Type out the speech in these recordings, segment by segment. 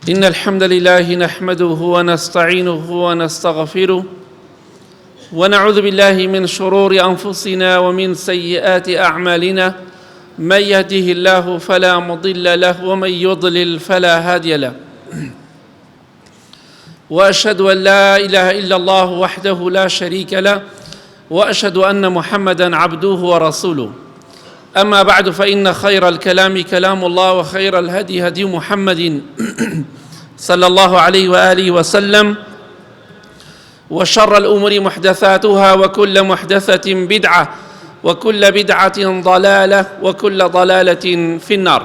إن الحمد لله نحمده ونستعينه ونستغفره ونعوذ بالله من شرور أنفسنا ومن سيئات أعمالنا. من يهده الله فلا مضل له ومن يضلل فلا هادي له. وأشهد أن لا إله إلا الله وحده لا شريك له وأشهد أن محمدًا عبده ورسوله. أما بعد فإن خير الكلام كلام الله وخير الهدي هدي محمد صلى الله عليه وآله وسلم وشر الأمور محدثاتها وكل محدثة بدعة وكل بدعة ضلالة وكل ضلالة في النار.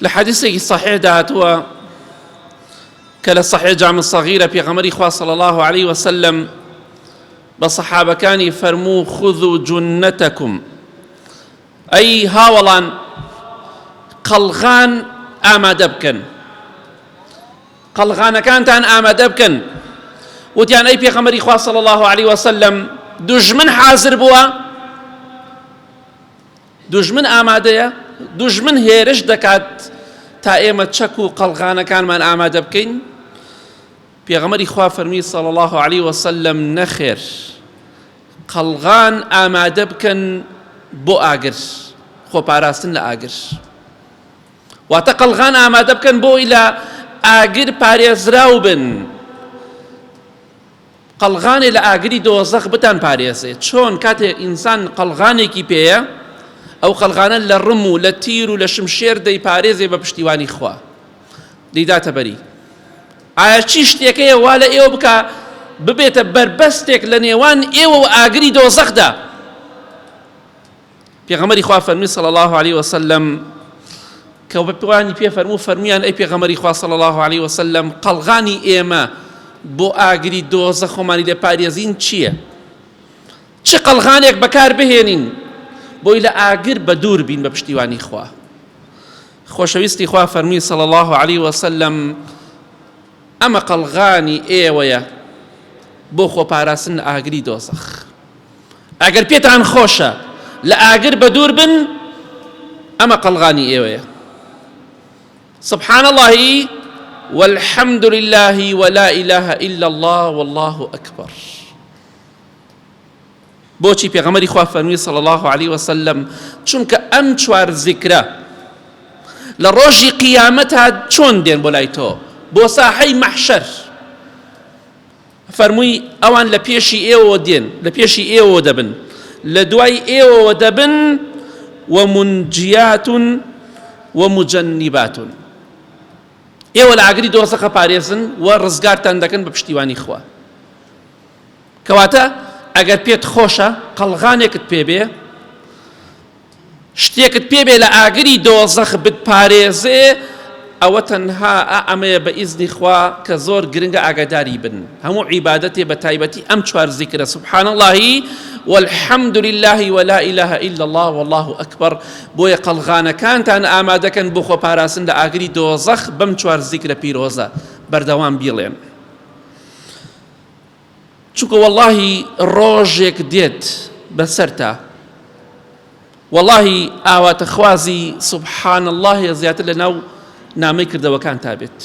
لحديثك الصحيح دهاتوا كلا الصحيح جامع الصغيرة في غمر إخوة صلى الله عليه وسلم بصحابة كان فرموا خذوا جنتكم، أي هاولان قلغان آماده بکەن، قەڵغانەکانتان ئامادە بکەن. وتیان ئەی پێغەمبەری خوا صلی الله عليه وسلم دوژمن حازر بووە، دوژمن ئامادەیە، دوژمن هێرش دەکات تا ئێمە چەک و قەڵغانەکانمان ئامادە بکەین. پێغەمبەری خوا فەرمی صلی الله عليه وسلم نەخێر، قەڵغان ئامادە بکەن بۆ ئاگر، خۆپاراستن لە ئاگر. واتە قەڵغان ئامادە بکەن بۆی لە ئاگر پارێزراو بن. قەڵغانێ لە ئاگری دۆزەخ بتان پارێزێت. چۆن کاتێک ئینسان قەڵغانێکی پێیە، ئەو قەڵغانە لە ڕم و لە تیر و لە شمشێر دەیپارێزێ بە پشتیوانی خوا، دەیداتە بەری. ئایا چی شتێکەیە وا لە ئێوە بکە ببێتە بەربەستێک لە نێوان ئێوە و ئاگری دۆزەخدا؟ پێغەمبەری خوا فەرمی صلی الله عليه وسلم کە بەپوانی پێ فەرمویان ئەی پێغەمبەری خوا صلی الله عليه وسلم قەڵغانی ئێمە بۆ ئاگری دۆزەخ خۆمانی لێ پارێزین چییە؟ چ قەڵغانێک بەکار بهێنین بۆی لە ئاگر بە دوور بین بە پشتیوانی خوا؟ خۆشەویستی خوا فەرمی صلی الله عليه وسلم ئەمە قەڵغانی ئێوەیە بۆ خۆپاراستن لە ئاگری دۆزەخ. ئەگەر پێتان خۆشە لە ئاگر بە دوور بن، ئەمە قەڵغانی ئێوەیە. سبحان الله والحمد لله ولا إله إلا الله والله أكبر. بۆچی پێغەمبەری خوا فەرمی صلی الله عليه وسلم چونکە ئەم چوار زیکرە لە ڕۆژی قیامەتە چۆن دێن بۆ لای تۆ، بۆ ساحەی مەحشەر. فەرمووی ئەوان لە پێشی ئێوە دێن، لە پێشی ئێوە دەبن، لە دوای ئێوە دەبن، ومنجیات ومجنبات. ئێوە لە ئاگری دۆزەخە پارێزن و ڕزگارتان دەکەن بە پشتیوانی خوا. کەواتە ئەگەر پێت خۆشە قەڵغانێکت پێبێ، شتێکت پێبێ لە ئاگری دۆزەخ بتپارێزێ، ئەوە تەنها ئەمەیە بە ئیزنی خوا کە زۆر گرنگە ئاگاداری بن. هەموو عیبادەتێ بە تایبەتی ئەم چوار زیکرە سبحان الله والحمد لله ولا إله إلا الله والله أكبر بۆیە قەڵغانەکانتان ئامادەکەن بۆ خۆپاراستن لە ئاگری دۆزەخ بەم چوار زیکرە پیرۆزە بەردەوام بیڵێن. چونکە واللهی ڕۆژێک دێت بەسەرتا، واللهی ئاواتە خوازی سبحان الله زیاتر لە ناو نامەی کردەوەکان تا بێت.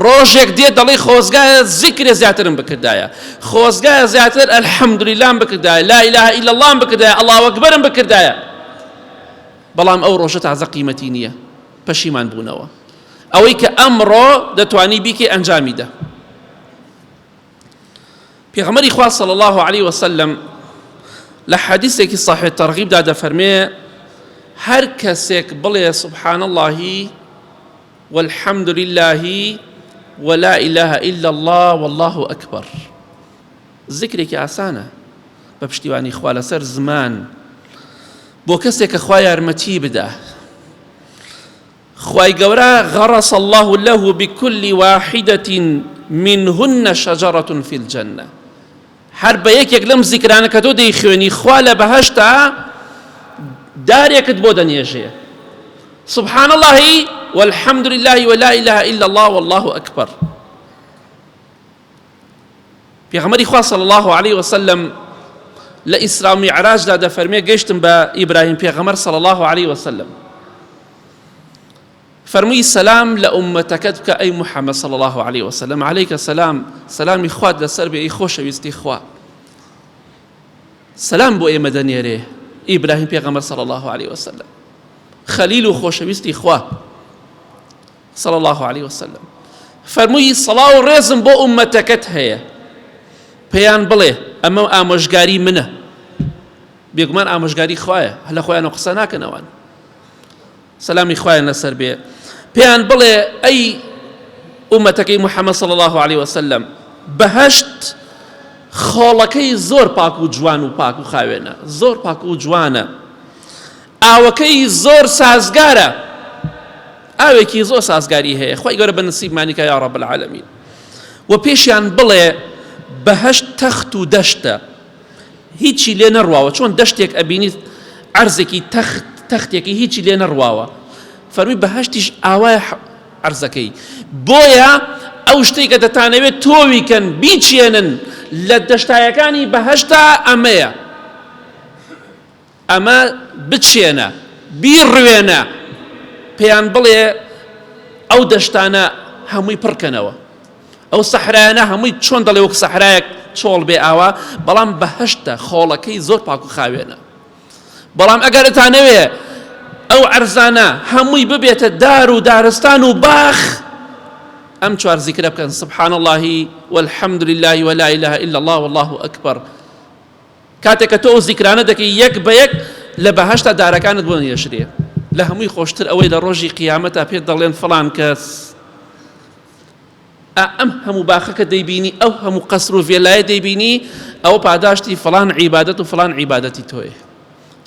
ڕۆژێک دێت دەڵێ خۆزگایە زیکرێ زیاترم بکردایە، خۆزگایە زیاتر ئەلحەمدولیللام بکردایە، لا ئیلاهە ئیلا اللام بکردایە، ئەڵڵاهو ئەکبەرم بکردایە. بەڵام ئەو ڕۆژە تازە قیمەتی نییە، پەشیمان بوونەوە. ئەوەی کە ئەمڕۆ دەتوانی بیکەی ئەنجامی دە. پێغەمبەری خوا صلی الله عليه وسلم لە حەدیثێکی صحیح تەرغیبدا دەفەرمێ هەر کەسێک بڵێ سبحان الله والحمد لله ولا إله إلا الله والله أكبر، ذکرێکی ئاسانە بە پشتیوانی خوا لەسەر زمان، بۆ کەسێک کە خوا یارمەتی بدە. خوای گەورە غەرس الله له بكل واحدة منهن شجرة في الجنة. هەر بە یەکێک لەم زیکرانە کە تۆ دەیخوێنی خوا لە بەهەشتا دارێکت بۆ دەنێژێ. سبحان الله والحمد لله ولا إله إلا الله والله أكبر. پێغەمبەری خوا صلی الله عليه وسلم لە ئیسرا و میعراجدا دەفەرمێ گەیشتم بە ئیبراهیم پێغەمبەر صلی الله عليه وسلم. فرمي سلام لأمتك أي محمد صلى الله عليه وسلم عليك سلام سلام إخوات لسربي أي خوش ويستي إخوة سلام بو أي مدنيري إبراهيم بيغمر صلى الله عليه وسلم خليل خوش ويستي إخوة صلى الله عليه وسلم فرمي صلاة ورزم بو أمتك هي بيان بلي أما آموشگاري منه بيقمان آموشگاري خوايا هلا خوايا نقصناك نوان سلامي خوايا لسر بيه بيان بلي أي أمتك محمد صلى الله عليه وسلم بهشت خۆڵەکەی زۆر پاک و جوان و پاک و خاوێنە زۆر پاک و جوانە ئاوەکەی زۆر سازگارە ئاوێکی زۆر سازگاری هەیە خۆی گەورە بە نسیبمانیکە یا رب العالمین و پێشیان بڵێ بەهشت تەخت و دەشتە هیچی لێ نەڕواوە چۆن دەشتێک ئەبینیت عەرزێکی تەختێکی هیچی لێ نەڕواوە فەرمی بەهشتیش ئاوایە عەرزەکەی بۆیە ئەو شتێک کە دەتانەوێت تۆویکەن بیچێنن لە دەشتایەکانی بەهشتا ئەمەیە ئەمە بچێنە بیڕوێنە پێیان بڵێ ئەو دەشتانە هەمووی پڕکەنەوە ئەو سەحرایانە هەمووی چۆن دەڵێ وەک سەحرایەک چۆڵ بێ ئاوا بەڵام بەهشتە خۆڵەکەی زۆر پاک و خاوێنە بەڵام ئەگەر دەتانەوێ ئەو عەرزانە هەمووی ببێتە دار و دارستان و باخ ئەم چوار زیکرە بکەن سبحان الله والحمد لله ولا إله إلا الله والله أكبر کاتێک کە تۆ ئەو زیکرانە دەکەی یەک بە یەک لە بەهشتا دارەکانت بۆ نێشرێ لە هەمووی خۆشتر ئەوەی لە ڕۆژی قیامەتە پێت دەڵێن فڵان کەس ئەم هەموو باخەکە دەیبینی ئەو هەموو قەسر و ڤێلایە دەیبینی ئەوە پاداشتی فڵان عیبادەت و فڵان عیبادەتی تۆیە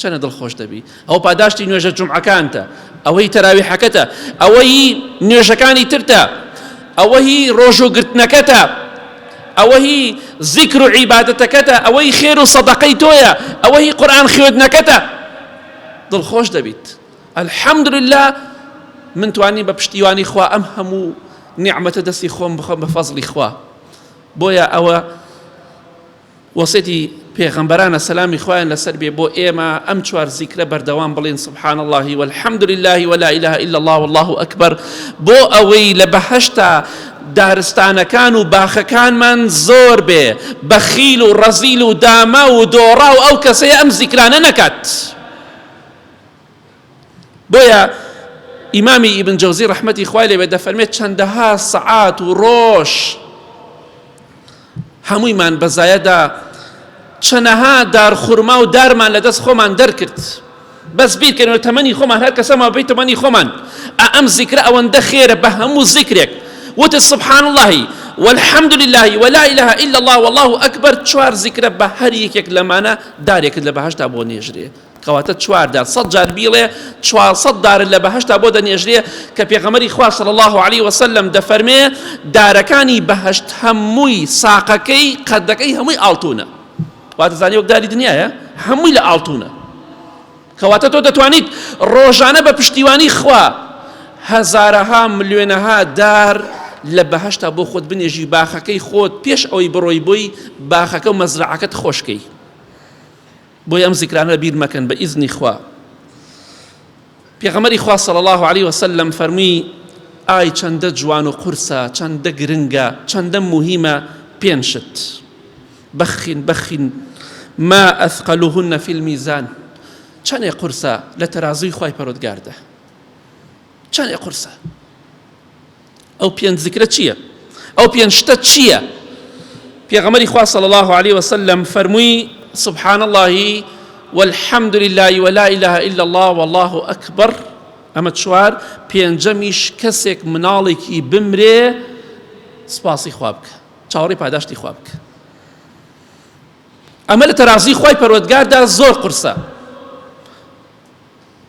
چەنە دڵخۆش دەبی ئەو پاداشتی نوێژە جومعەکانتە ئەوەی تەراویحەکەتە ئەوەی نوێژەکانی ترتە ئەوەی ڕۆژوگرتنەکەتە ئەوەی زیکر و عیبادەتەکەتە ئەوەی خێر و سەدەقەی تۆیە ئەوەی قورئان خوێندنەکەتە دڵخۆش دەبیت الحەمدولله من توانی بە پشتیوانی خوا ئەم هەموو نیعمەتە دەستی خۆم بخۆم بە فەزڵی خوا بۆیە ئەوە وەسێتی پێغەمبەرانە سەلامی خوایان لەسەر بێ بۆ ئێمە ئەم چوار زیکرە بەردەوام بڵێن سبحان الله والحمد لله ولا إله إلا الله والله أكبر بۆ ئەوەی لە بەهشتا دارستانەکان و باخەکانمان زۆر بێ بەخیل و ڕەزیل و دامە و دۆڕا و ئەو کەسەیە ئەم زیکرانە نەکات بۆیە ئیمامی ئیبن جەوزی ڕەحمەتی خوای لێبێ دەفەرمێت چەندەها سەعات و ڕۆژ هەموویمان بەزایەدا چەنەها دارخورما و دارمان لەدەست خۆمان دەرکرد بەس بیرکەنەوە تەمەنی خۆمان هەر کەسەمان بێت تەمەنی خۆمان ئەم زیکرە ئەوەندە خێرە بە هەموو زیکرێک وتە سبحان الله والحمد لله ولا إله إلا الله والله أكبر چوار زیکرە بە هەر یەکێک لەمانە دارێکت لە بەهشتا بۆ نێژرێ کەواتە چوار دار سەد جار بیڵێ 400 دار لە بەهشتا بۆ دەنێژرێ کە پێغەمبەری خوا صلی الله عليه وسلم دەفەرمێ دارەکانی بەهشت هەمووی ساقەکەی قەدەکەی هەمووی ئاڵتونە واتە زانی وەک داری دنیایە هەمووی لە ئاڵتونە کەواتە تۆ دەتوانیت ڕۆژانە بە پشتیوانی خوا هەزارەها ملیۆنەها دار لە بەهشتا بۆ خۆت بنێژی باخەکەی خۆت پێش ئەوەی بڕۆی بۆی باخەکە و مەزرعەکەت خۆشکەی بۆی ئەم زیکرانە بیر مەکەن بە ئیزنی خوا پێغەمبەری خوا صلی الله عليه وسلم فەرمووی ئای چەندە جوان و قورسە چەندە گرنگە چەندە موهیمە پێنج شت بەخین ما ئەثقەلوهن فی الميزان چەندێ قورسە لە تەرازووی خوای پەروەردگاردا چەندێ قورسە ئەو پێنج زیکرە چییە ئەو پێنج شتە چییە پێغەمبەری خوا صلی الله عليه وسلم فەرمووی سبحان الله والحمد لله ولا إله إلا الله والله أكبر ئەمە چوار پێنجەمیش کەسێک مناڵێکی بمرێ سپاسی خوا بکە چاوەڕێی پاداشتی خوا بکە ئەمە لە تەرازوی خوای پەروەردگاردا زۆر قورسە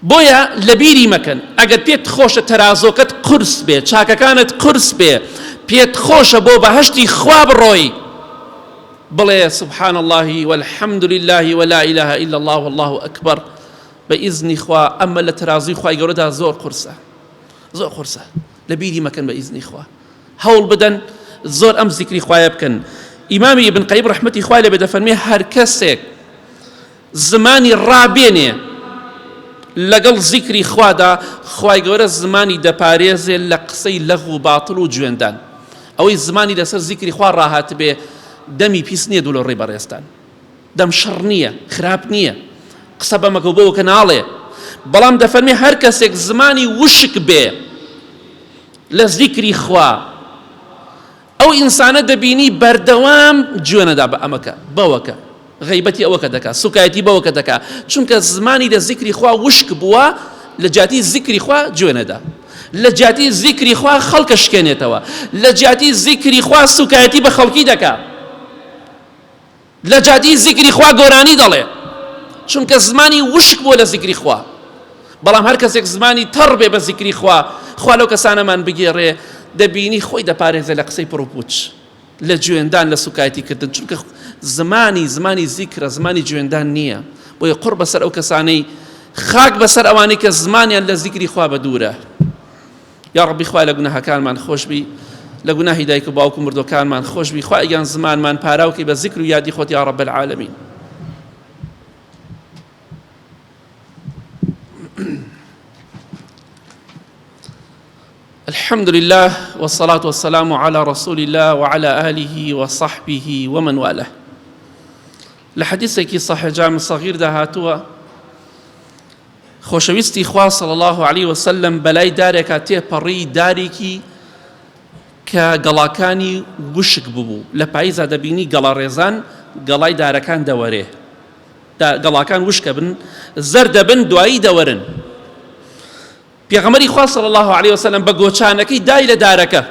بۆیە لەبیری مەکەن ئەگەر پێت خۆشە تەرازۆکەت قورس بێ چاکەکانت قورس بێ پێت خۆشە بۆ بەهشتی خوا بڕۆی بڵێ سبحان الله والحمد لله ولا إله إلا الله والله أكبر بإذن خوا أما لترازي خوا يقولها زور قرصة زور قرصة لبيدي مكان بإذن خوا هول بدن زور أم ذكري خوا يبكن إمامي ابن قيم رحمتي خوا لبدا فرمي هر كسك زماني رابيني لەگەڵ زیکری خوادا خوای گەورە زمانی دەپارێزێ لە قسەی لەغ و باتڵ و گوێندان. ئەوەی زمانی لەسەر زیکری خوا ڕاهات بێ دەمی پیس نییە دوو لە ڕێی بەڕێستان، دەم شەڕ نییە، خراپ نییە، قسە بەمەکە و بەوەکە ناڵێ. بەڵام دەفەرمێ هەر کەسێک زمانی وشک بێ لە زیکری خوا، ئەو ئینسانە دەبینی بەردەوام گوێ نەدا بە ئەمەکە بەوەکە، غەیبەتی ئەوەکە دەکات، سوکایەتی بەوەکە دەکات، چونکە زمانی لە زیکری خوا وشک بووە، لە جیاتی زیکری خوا گوێ نەدا، لە جیاتی زیکری خوا خەڵکە شکێنێتەوە، لە جیاتی زیکری خوا سوکایەتی بە خەڵکی دەکات، لە جیاتی زیکری خوا گۆرانی دەڵێ، چونکە زمانی وشک بووە لە زیکری خوا. بەڵام هەر کەسێک زمانی تەڕ بێ بە زیکری خوا، خوا لەو کەسانەمان بگێڕێ دەبینی خۆی دەپارێزێ لە قسەی پڕوپوچ، لە گوێندان، لە سوکایەتی کردن، چونکە زمانی زیکرە، زمانی گوێندان نییە. بۆیە قڕ بەسەر ئەو کەسانەی، خاک بەسەر ئەوانەی کە زمانیان لە زیکری خوا بە دوورە. یا ڕەبی خوای لە گوناهەکانمان خۆشبی، لە گوناهی دایک و باوک و مردوەکانمان خۆشبی، خوای ئەگیان زمانمان پاراوکەی بە زیکر و یادی خۆت یا ڕەب العالەمین. الحمد لله والصلاة والسلام على رسول الله وعلى آله وصحبه ومن والاه. لحديثك صحيح جامع صغير دهاتوا خوشويستي خوا صلى الله عليه وسلم بلاي دارك تيبري داريكي كقلاكاني وشك ببو لبعيزة دبيني قلا ريزان قلاي داركان دوريه قلاكان وشك بن زرد بن دوائي دورن. پێغەمبەری خوا صلی الله علیه وسلم بە گۆچانەکەی دای لە دارەکە،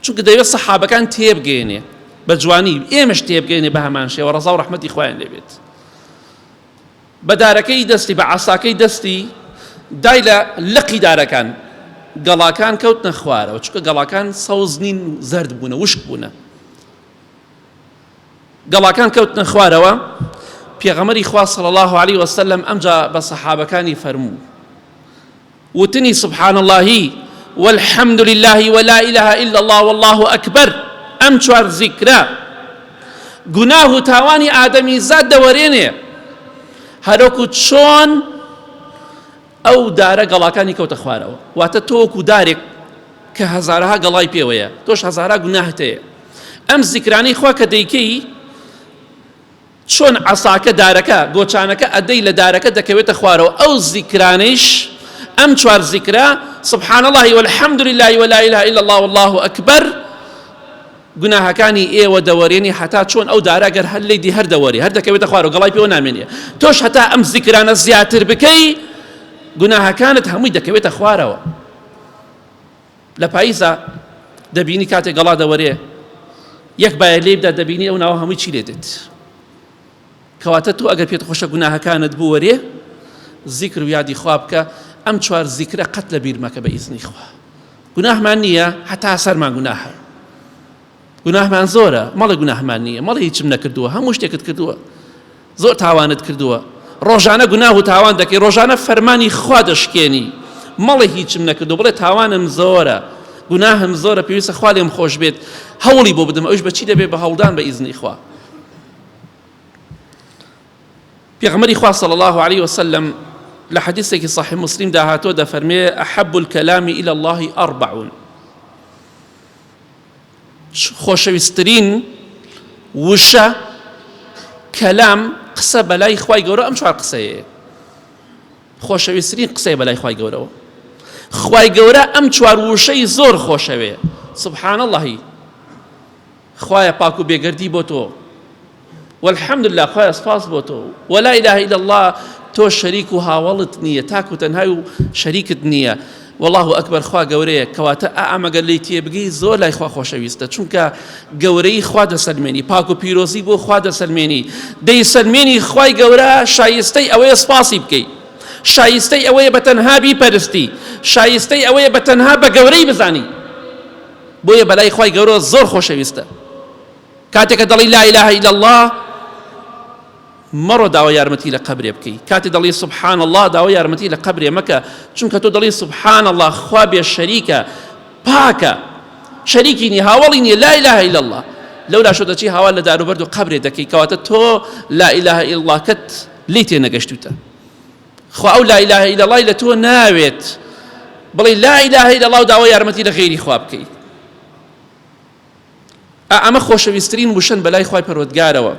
چونکە دەیوێت سەحابەکان تێبگەێنێ بە جوانی، ئێمەش تێبگەێنێ بە هەمان شێوە، ڕەزا و ڕەحمەتی خوایان لێبێت. بە دارەکەی دەستی، بە عەساکەی دەستی دای لە لقی دارەکان، گەڵاکان کەوتنە خوارەوە، چونکە گەڵاکان سەوز نین، زەرد بوونە، وشک بوونە، گەڵاکان کەوتنە خوارەوە. پێغەمبەری خوا صلی الله علیه وسلم ئەمجا بە سەحابەکانی فەرموو وتني سبحان الله والحمد لله ولا إله إلا الله والله أكبر، أم چوار ذكرى گناه تاواني آدمي زاد دورينه هەروەکو چۆن ئەو دارە گەڵاکانی کەوتە خوارەوە. واتە تۆوەکو دارێک کە هەزارها گەڵای پێوەیە، تۆش هەزارها گوناهت هەیە. ئەم زیکرانەی خوا کە دەیکەی، چۆن عەساکە دارەکە گۆچانەکە ئەدەی لە دارەکە دەکەوێتە خوارەوە، ئەو زیکرانەیش ئەم چوار زیکرا سبحان الله والحمد لله ولا إله إلا الله والله أكبر گوناهەکانی ئێوە دەوەرێنی، حتا چۆن ئەو دارە گەر هەر لێی دی هەر دەوەری، هەر دەکەوێتە خوارەوە، گەڵای پێوە نامێنێ. تۆش هەتا ئەم زیکرانە زیاتر بکەی، گوناهەکانت هەمووی دەکەوێتە خوارەوە. لە پاییزە دەبینی کاتێک گەڵا دەوەرێ، یەک بایە لێ بدا، دەبینی ئەو ناوە هەمووی چی لێ دێت. کەواتە تۆ ئەگەر پێت خۆشە گوناهەکانت بوەرێ، زیکر و یادی خوا بکە، ئەم چوار زیکرە قەت لە بیر مەکە بە ئیزنی خوا. گوناهمان نییە، هەتا سەرمان گوناهە، گوناهمان زۆرە، مەڵێ گوناهمان نییە، مەڵێ هیچم نەکردووە، هەموو شتێکت کردووە، زۆر تاوانت کردووە، ڕۆژانە گوناه و تاوان دەکەی، ڕۆژانە فەرمانی خوا دەشکێنی، مەڵێ هیچم نەکردووە، بڵێ تاوانم زۆرە، گوناهم زۆرە، پێویستە خوا لێم خۆش بێت، هەوڵی بۆ بدەم، ئەوش بەچی دەبێت؟ بە هەوڵدان بە ئیزنی خوا. پێغەمبەری خوا صلی الله علیه وسلم لحديثك صحيح مسلم داهاتو دا فرمي أحب الكلام إلى الله 4 خوشويسترين وشا كلام قسە بەلای خوای گەورە، ئەم چوار قسەیە خۆشەویستترین قسەی بەلای خوای گەورەوە. خوای گەورە ئەم چوار وشەی زۆر خۆشەوێ. سبحان اللهی، خوایە پاک و بێگەردی بۆ تۆ، والحمد لله خوایە سپاس بۆ تۆ، ولا إله إلا الله تۆ شەریک و هاوڵت نییە، تاک و تەنهای و شەریکت نییە. والله ئەکبەر، خوا گەورەیە، کەواتە ئەمەگەر لی تێبگەی زۆر لای خوا خۆشەویستە، چونکە گەورەی خوا دەسەلمێنی، پاک و پیرۆزی بۆ خوا دەسەلمێنی، دەیسەلمێنی. خوای گەورە شایستەی ئەوەیە سپاسی بکەی، شایستەی ئەوەیە بە تەنها بیپەرستی، شایستەی ئەوەیە بە تەنها بە گەورەی بزانی. بۆیە بەلای خوای گەورە زۆر خۆشەویستە. کاتێککە دەڵی لا إله إلا الله، مەڕۆ داوای یارمەتی لە قەبرێ بکەی. کاتێ دەڵی سبحان الله، داوای یارمەتی لە قەبرێ مەکە، چونکە تۆ دەڵی سبحان الله، خوا بێ شەریکە، پاکە، شەریکی نی، هاوڵی نییە، لا إله إلا الله. لەولا شۆ دەچی هاوال لە داروبەرد و قەبرێ دەکەی، کەواتە تۆ لا إله إلا الله کەت لی تێ نەگەشتوتە. خو ئەو لا إله إلا الله لە تۆ ناوێت بڵێ لا إله إلا الله و داوای یارمەتی لە غەیری خوا بکەیت. ئەمە خۆشەویستترین وشەن بەلای خوای پەروەردگارەوە.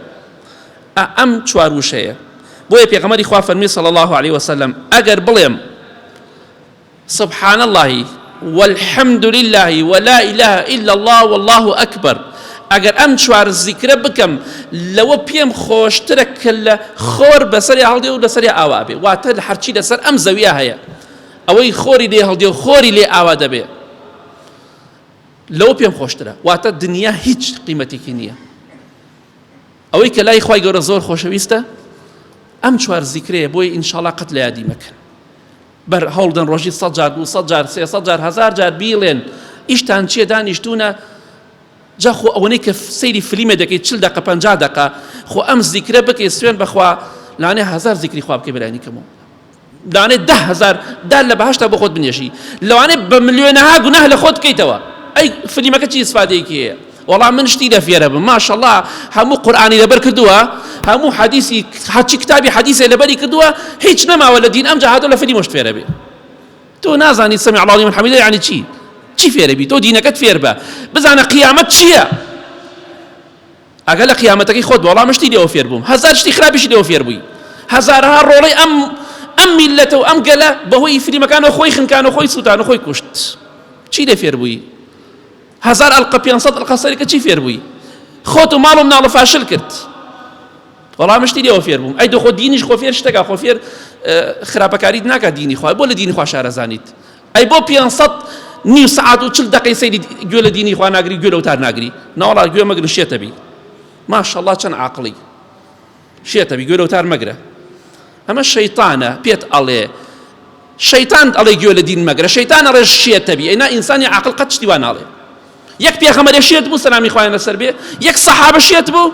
ئەم چوار وشەیە. بۆیە پێغەمبەری خوا فەرمی صلی الله عليه وسلم ئەگەر بڵێم سبحان الله والحمد لله ولا إله إلا الله والله أكبر، ئەگەر ئەم چوار زیکرە بکەم لەوە پێم خۆشترە کە لە خۆر بەسەری هەڵدێ و لەسەری ئاوا بێ. واتە لە هەرچی لەسەر ئەم زەویە هەیە ئەوەی خۆری لێ هەڵدێ و خۆری لێ ئاوا دەبێ لەوە پێم خۆشترە. واتە دنیا هیچ قیمەتێکی نییە. ئەوەی کە لای خوای گەورە زۆر خۆشەویستە ئەم چوار زیکرەیە. بۆی ئینشاڵڵا قەت لە یادی مەکەن. بەر هەوڵدەن ڕۆژی 100 جار 200 جار 300 جار 1000 جار بیڵێن ئیشتان چیە دانیشتوونە. جا خۆ ئەوەنەی کە سەیری فلیمە دەکەیت 40 دقە 50 دقە خۆ ئەم زیکرە بکەیت سوێن بەخوا لانێ 1000 زیکری خوا بکەی بەلای نیکەمەوە، لانێ 10,000 دار لە بەهەشتا بۆ خۆت بنێژی، لەوانێ بە ملیۆنەها گوناه لە خۆت بکەیتەوە. ئەی فلیمەکە چی ئیسفادەیەکی هەیە؟ وەڵام من شتی لە فێرە بم ماشەڵڵا هەموو قورئانی لەبەر کردووە، هەموو حەدیسی هەرچی کتابی حەدیسێ لەبەری کردووە، هیچ نەماوە لە دین ئەم جاهاتۆ لە فلیمۆشت فێرە بێ. تۆ نازانی سەمیع الله لمن حەمیدە یعنی چی فێرە بی؟ تۆ دینەکەت فێر بە، بزانە قیامەت چییە. ئەگەر لە قیامەتەکەی خۆت وەڵام شتی لێوە فێر بووم، 1000 شتی خراپیشی لێوە فێر بووی، هەزارها ڕۆڵەی ئەم میلەتە و ئەم گەلە بەهۆی فلیمەکانەوە خۆی خنکان و خۆی سووتان و خۆی کوشت. چی لێ فێر بووی؟ 1000 ئەلقە 500 ئەلقە سەریکە چی فێر بووی؟ خۆت و ماڵ و مناڵ فاشل کرد، وەڵام شتی لێوە فێر بووم. ئەی دۆ خۆ دینیش خۆ فێر شتێکە، خۆ فێر خراپەکاریت ناکات دینی خوا، بۆ لە دینی خوا شارەزانیت. ئەی بۆ 500 نیم سعات و 40 دقەی سەیری گوێ لە دینی خوا ناگری، گوێ لە وتار ناگری، ناوەڵا گوێ مەگرن شێتە بی. ماشەڵڵا چەند عاقڵی، شێتە بی گوێ لە وتار مەگرە. ئەمە شەیطانە پێت ئەڵێ، شەیطان ئەڵێ گوێ لە دین مەگرە، شەیطان ئەڵێ شێتە بی. ئەینا ئینسانی عاقڵ قەت شتی وان ناڵێ. یەک پێغەمبەر شێت بوو سەلامی خوایان لەسەر بێ، یەک سەحابە شێت بوو،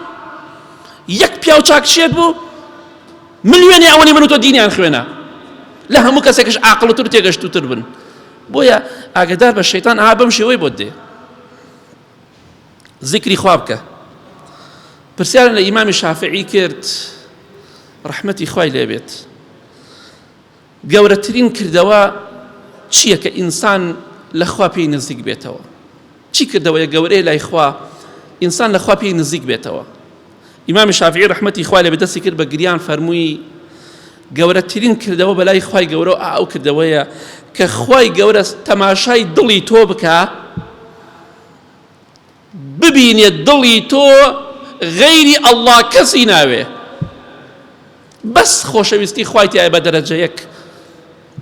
یەک پیاو چاک شێت بوو، ملیۆنی ئەوەنی من و تۆ دینیان خوێنە، لە هەموو کەسێکش عاقڵتر تێگەشتوتر بن. بۆیە ئاگدار بە شەیطان بەم شێوەی بۆت دێ. ذیکری خوا بکە. پرسیارن لە ئیمامی شافعی کرد ڕەحمەتی خوای لێ بێت، گەورەترین کردەوە چییە کە ئینسان لە خوا پێی نزیک بێتەوە؟ چی کردەوەیە گەورەیە لای خوا ئینسان لە خوا پێی نزیک بێتەوە؟ ئیمامی شافعی ڕەحمەتی خوای لێ بێت دەستی کرد بە گریان فەرمووی گەورەترین کردەوە بەلای خوای گەورە ئەو کردەوەیە کە خوای گەورە تەماشای دڵی تۆ بکە، ببینێت دڵی تۆ غەیری ئەڵڵا کەسی ناوێ، بەس خۆشەویستی خوای تایە بە دەرەجەیەک،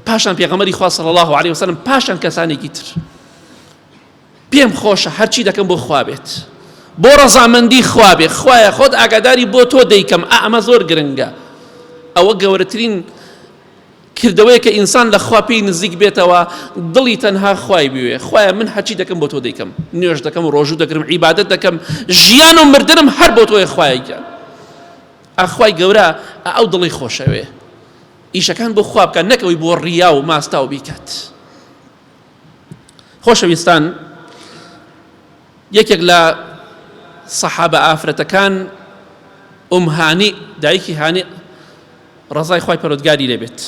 پاشان پێغەمبەری خوا صلی الله علیه وسلم، پاشان کەسانێکی تر. پێم خۆشە هەرچی دەکەم بۆ خوا بێت، بۆ ڕەزامەندی خوا بێ. خوایە خۆت ئاگاداری بۆ تۆ دەیکەم، ئەمە زۆر گرنگە. ئەوە گەورەترین کردەوەیە کە ئینسان لە خوا پێی نزیک بێتەوە، دڵی تەنها خوای بوێ. خوایە من هەرچی دەکەم بۆ تۆ دەیکەم، نوێژ دەکەم، ڕۆژوو دەکەم، عیبادەت دەکەم، ژیان و مردنم هەر بۆ تۆیە خوایە. ئەخوای گەورە ئەو دڵی خۆشەوێ، ئیشەکان بۆ خوا بکە، نەکەوەی بۆ ڕیا و ماستا و بیکات. خۆشەویستان، یەکێک لە سەحابە ئافرەتەکان هانی، دایکی هانی ڕزای خوای پەروەردگاری لێ بێت،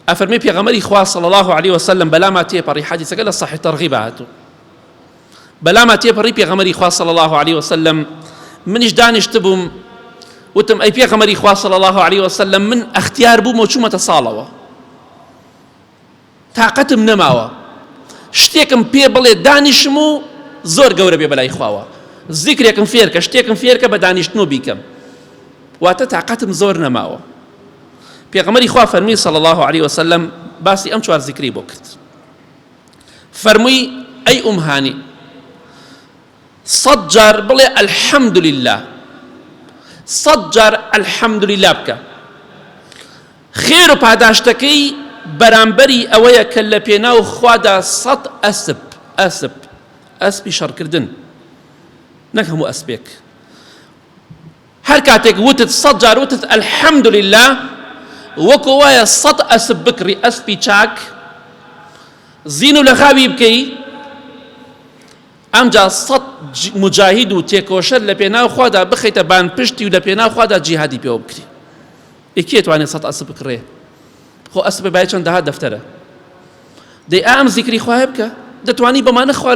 ئەفەرمێ پێغەمبەری خوا صلی الله علیه وسلم بەلاما تێپەڕی، حەدیثەکە لە صحیح تەرغیب هاتوو، بەلاما تێپەڕی پێغەمبەری خوا صلی الله علیه وسلم، منیش دانیشت بووم وتم ئەی پێغەمبەری خوا صلی الله علیه وسلم، من ئەختیار بووم و چوومەتە ساڵەوە، تاقەتم نەماوە شتێکم پێ بڵێ دانیشم و زۆر گەورە بێ بەلای خواوە، زیکرێکم فێرکە، شتێکم فێرکە بە دانیشتن و بیکەم، واتە تاقەتم زۆر نەماوە. پێغەمبەری خوا فەرمی صلی الله علیه وسلم باسی ئەم چوار زیکری بۆ کرد، فەرمووی ئەی هانی 100 جار بڵێ الحەمدولله، 100 جار الحەمدولله بکە، خێر و پاداشتەکەی بەرامبەری ئەوەیە کە لە پێناو خوادا 100 ئەسپی شەڕکردن، نەک هەموو ئەسپێک. هەر کاتێک وتت 100 جار وتت الحەمدولله، وەکو وایە 100 ئەسپ بکڕی، ئەسپی چاک، زین و لە خاوی بکەی، ئەمجا 100 مجاهید و تێکۆشەر لە پێناو خوادا بخەیتە بان پشتی و لە پێناو خوادا جیهادی پێوە بکری. ئێکێ توانێت 100 ئەسپ بکڕێ؟ خۆ ئەس بە بای چەندەها دەفتەرە دەی ئام زیکری خوا بکە دەتوانی بەمانە خوا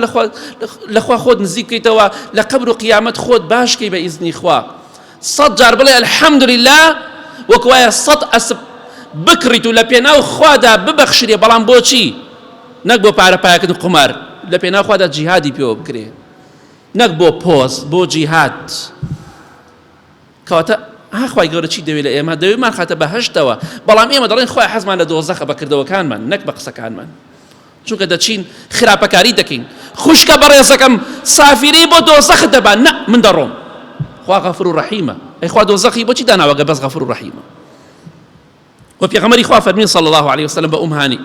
لەخوا خۆت نزیک بکەیتەوە لە قەبر و قیامەت خۆت باشکەی بە ئیزنی خوا 100 جار بڵێ الحەمدولله وەک وایە 100 ئەسپ بکڕیت و لە پێناو خوادا ببەخشرێ بەڵام بۆچی نەک بۆ پارە پایەکردن قومار لە پێناو خوادا جیهادی پێوە بکرێ نەک بۆ پۆست بۆ جیهاد کەواتە خوای گەورە چی دەوێت لە ئێمە دەوێتمان خاتە بەهەشتەوە بەڵام ئێمە دەڵێن خوای حەزمان لە دۆزەخە بەکردەوەکانمان نەک بە قسەکانمان چونکە دەچین خراپەکاری دەکەین خوشکە بەڕێزەکەم سافری بۆ دۆزەخ دەبان نە من دەڕۆم خوا غەفور و ڕەحیمە ئەی خوا دۆزەخی بۆچی داناوەگە بەس غەفور و ڕەحیمە و پێغەمبەری خوا فەرمین صلی الله عليه وسلم بە هانی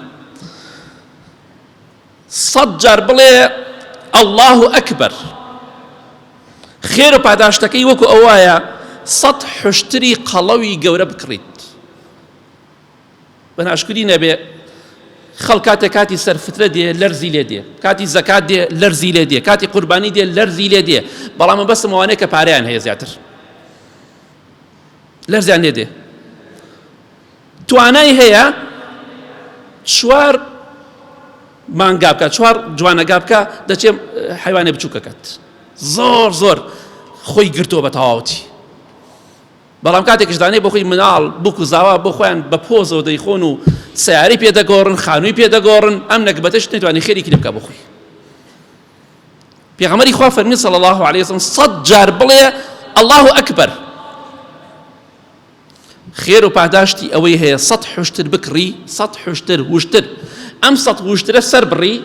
100 جار بڵێ الله ئەکبەر خێر و پاداشتەکەی وەکو ئەوایە 100 حشتری قەڵەوی گەورە بکڕیت بەناشکری نەبێ خەڵ کاتێک کاتی سەرفترە دێ لەرزی لێ دێ کاتی زەکات دێ لەرزی لێ دێ کاتی قوربانی دێ لەرزی لێ دێ بەڵام بەسم ئەوانەیە کە پارەیان هەیە زیاتر لەرزیان لێ دێ توانای هەیە 4 مانگا بکە 4 جوانەگا بکە دەچێم حیوانێ بچووکەکەت زۆر خۆی گرتۆ بە تەواوەتی بەڵام کاتێکش دانێ بۆ خۆی مناڵ بووک و زاوا بۆ خۆیان بە پۆزەوە دەیخۆن و سیاری پێدەگۆڕن خانووی پێدەگۆڕن ئەم نەکبەتەش نەیتوانی خێری کرێ بکە بۆ خۆی پێغەمبەری خوا فەرمی صلی الله عليه وسلم 100 جار بڵێ الله ئەکبەر خێر و پاداشتی ئەوەی هەیە 100 حشتر بکڕی 100 حشتر وشتر ئەم 100 وشترە سەر بڕی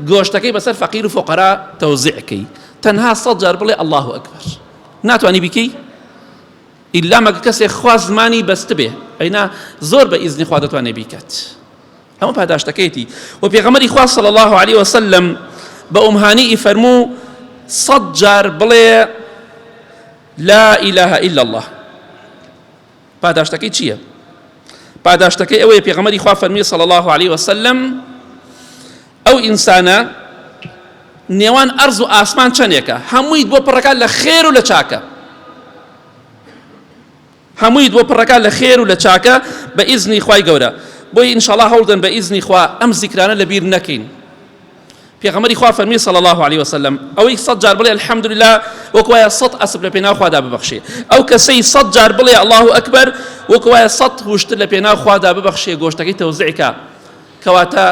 گۆشتەکەی بەسەر فەقیر و فوقەرا تەوزیعکەی تەنها 100 جار بڵێ الله ئەکبەر ناتوانی بیکەی ئیلا مەگە کەسێک خوا زمانی بەست بێ ئەینا زۆر بە ئیزنی خوا دەتوانێ بیکات ئەمە پاداشتەکەیەتی و پێغەمبەری خوا صلی الله عليه وسلم بە هانی فەرموو 100 جار بڵێ لا إله إلا الله پاداشتەکەی چییە پاداشتەکەی ئەوەیە پێغەمبەری خوا فەرمی صلی الله عليه وسلم ئەو ئینسانە نێوان ئەرز و ئاسمان چەندێکە هەموویت بۆ پڕەکان لە خێر و لە چاکە هەموویت بۆ پڕەکان لە خێر و لە چاکە بە ئیزنی خوای گەورە بۆی ئینشاءڵڵا هەوڵدەن بە ئیزنی خوا ئەم زیکرانە لەبیر نەکەین پێغەمبەری خوا فەرمی صلی الله عليه وسلم ئەوەی 100 جار بڵێ الحەمدولله وەکو وایە 100 ئەسپ لە پێناو خوادا ببەخشێ ئەو کەسەی 100 جار بڵێ الله ئەکبەر وەکو وایە 100 وشتر لە پێناو خوادا ببەخشێ گۆشتەکەی تەوزیعکە کەواتە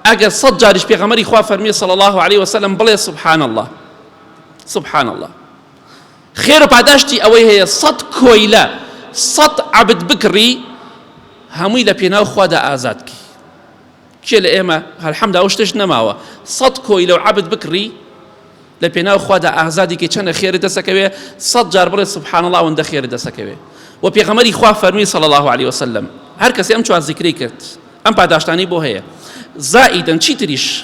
ئەگەر 100 جاریش پێغەمبەری خوا فەرمی صلی الله عليه وسلم بڵێ سبحان الله سبحان الله خێر و پاداشتی ئەوەی هەیە 100 کۆیلە 100 عەبد بکڕی هەمووی لە پێناو خوادا ئازادکەی کێ لە ئێمە هەلحەمدا ئەو شتش نەماوە 100 کۆیلە و عەبد بکڕی لە پێناو خوادا ئازادی کە چەندە خێرت دەسەکەوێ 100 جار بڵێ سبحان الله ئەوەندە خێرت دەسەکەوێ و پێغەمبەری خوا فەرمی صلی الله عليه وسلم هەر کەسێ ئەم چوار زیکرەی کرد ئەم پاداشتانی بۆ هەیە زائیدەن چی تریش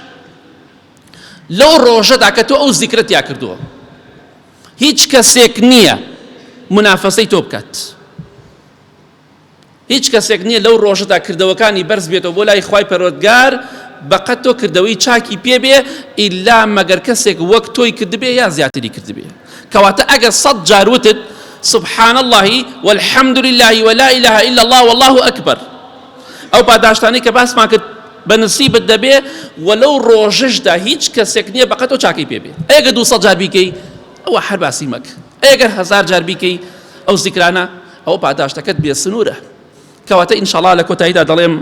لەو ڕۆژەدا کە تۆ ئەو زیکرەت یا کردووە هیچ کەسێک نییە منافەسەی تۆ بکات هیچ کەسێک نییە لەو ڕۆژەدا کردەوەکانی بەرز بێتەوە بۆ لای خوای پەروەردگار بەقەت تۆ کردەوەی چاکی پێبێ ئیلا مەگەر کەسێک وەک تۆی کردبێ یا زیاتری کردبێ کەواتە ئەگەر 100 جار وتت سبحان الله والحمد لله ولا إله إلا الله والله أكبر ئەو پاداشتانی کە باسمان کرد بە نسیبت دەبێ وەلەو ڕۆژەشدا هیچ کەسێک نییە بەقەت تۆ چاکی پێبێ ئەگەر 200 جار بیکەی ئەوە هەر باسی مەکە ئەگەر 1000 جار بیکەی ئەو زیکرانە ئەو پاداشتەکەت بێ سنوورە کەواتە ئینشاءڵڵا لە کۆتاییدا دەڵێم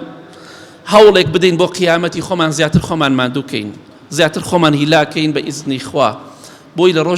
هەوڵێک بدەین بۆ قیامەتی خۆمان زیاتر خۆمان ماندوو بکەین زیاتر خۆمان هیلاکەین بە ئیزنی خوا بۆی لە ڕۆژی